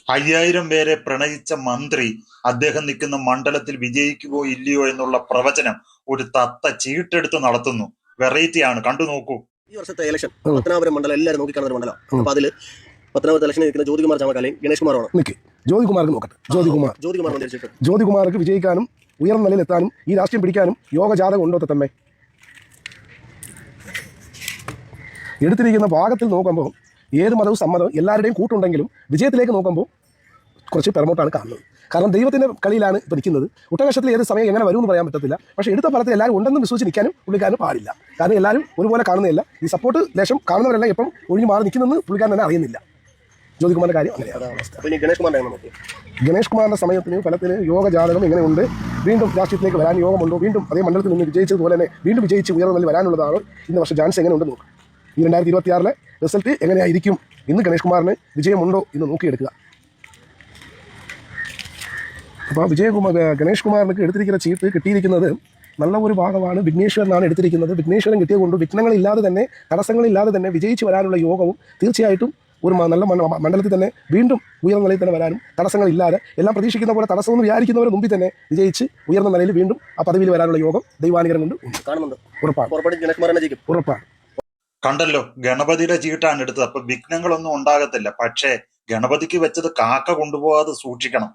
5000 പേരെ പ്രണയിച്ച മന്ത്രി അദ്ദേഹം നിൽക്കുന്ന മണ്ഡലത്തിൽ വിജയിക്കുകയോ ഇല്ലയോ എന്നുള്ള പ്രവചനം ഒരു തത്ത ചീട്ടെടുത്ത് നടത്തുന്നു. വെറൈറ്റിയാണ്, കണ്ടു നോക്കൂ. ഈ വർഷത്തെ ഇലക്ഷൻ പത്തനാപുരം മണ്ഡലം എല്ലാവരും നോക്കിക്കാണുന്ന ഒരു മണ്ഡലം. അപ്പൊ അതില് പത്തനാപുരത്തെ ഇലക്ഷനിൽ നിൽക്കുന്ന ജ്യോതികുമാർ ചാമക്കാലയും ഗണേഷ് കുമാറാണ്. ജ്യോതികുമാർക്ക് നോക്കട്ടെ. ജ്യോതികുമാർക്ക് വിജയിക്കാനും ഉയർന്ന നിലയിലെത്താനും ഈ രാഷ്ട്രീയം പിടിക്കാനും യോഗജാതകം ഉണ്ടോ തമ്മേ? എടുത്തിരിക്കുന്ന ഭാഗത്തിൽ നോക്കുമ്പോൾ ഏത് മതവും സമ്മതവും എല്ലാവരുടെയും കൂട്ടുണ്ടെങ്കിലും വിജയത്തിലേക്ക് നോക്കുമ്പോൾ കുറച്ച് പിറമോട്ടാണ് കാണുന്നത്. കാരണം ദൈവത്തിൻ്റെ കളിയിലാണ് ഇപ്പോൾ നിൽക്കുന്നത്. ഒട്ടകക്ഷത്തിൽ ഏത് സമയം എങ്ങനെ വരുമെന്ന് പറയാൻ പറ്റത്തില്ല. പക്ഷേ എടുത്ത ഫലത്തിൽ എല്ലാവരും ഉണ്ടെന്ന് വിശ്വസിച്ച് നിൽക്കാനും പുള്ളിക്കാരന് പാടില്ല. കാരണം എല്ലാവരും ഒരുപോലെ കാണുന്നില്ല. ഈ സപ്പോർട്ട് ലേശം കാണുന്നവരെല്ലാം ഇപ്പം ഒഴിഞ്ഞു മാറി നിൽക്കുന്നതെന്ന് പുള്ളിക്കാരൻ തന്നെ അറിയുന്നില്ല. ജ്യോതികുമാറിൻ്റെ കാര്യം അങ്ങനെയാണ്. ഗണേഷ് കുമാറിൻ്റെ സമയത്തിന് ഫലത്തിന് യോഗജാതകം എങ്ങനെയുണ്ട്, വീണ്ടും രാഷ്ട്രീയത്തിലേക്ക് വരാൻ യോഗമുണ്ടോ, വീണ്ടും അതേ മണ്ഡലത്തിൽ നിന്ന് വിജയിച്ചതുപോലെ തന്നെ വീണ്ടും വിജയിച്ച് ഉയർന്ന നിലയിൽ വരാനുള്ളതാണ് ഇന്ന് വർഷം ചാൻസ് എങ്ങനെയുണ്ടെന്ന് നോക്കും. ഈ 2026 റിസൾട്ട് എങ്ങനെയായിരിക്കും, ഇന്ന് ഗണേഷ് കുമാറിന് വിജയമുണ്ടോ എന്ന് നോക്കിയെടുക്കുക. അപ്പോൾ ഗണേഷ് കുമാറിന് എടുത്തിരിക്കുന്ന ചീട്ട് കിട്ടിയിരിക്കുന്നത് നല്ല ഒരു ഭാഗമാണ് വിഘ്നേശ്വരനാണ് എടുത്തിരിക്കുന്നത്. വിഘ്നേശ്വരൻ കിട്ടിയതുകൊണ്ട് വിഘ്നങ്ങളില്ലാതെ തന്നെ തടസ്സങ്ങളില്ലാതെ തന്നെ വിജയിച്ച് വരാനുള്ള യോഗവും തീർച്ചയായിട്ടും ഒരു നല്ല മണ്ഡലത്തിൽ തന്നെ വീണ്ടും ഉയർന്ന നിലയിൽ തന്നെ വരാനും തടസ്സങ്ങളില്ലാതെ എല്ലാം പ്രതീക്ഷിക്കുന്ന പോലെ തടസ്സമെന്ന് വിചാരിക്കുന്നവരെ മുമ്പിൽ തന്നെ വിജയിച്ച് ഉയർന്ന നിലയിൽ വീണ്ടും ആ പദവിയിൽ വരാനുള്ള യോഗം ദൈവാനുഗ്രഹം കൊണ്ട് കാണുന്നുണ്ട്. ഉറപ്പാണ്. കണ്ടല്ലോ, ഗണപതിയുടെ ചീട്ടാണ് എടുത്തത്. അപ്പൊ വിഘ്നങ്ങളൊന്നും ഉണ്ടാകത്തില്ല. പക്ഷേ ഗണപതിക്ക് വെച്ചത് കാക്ക കൊണ്ടുപോകാതെ സൂക്ഷിക്കണം.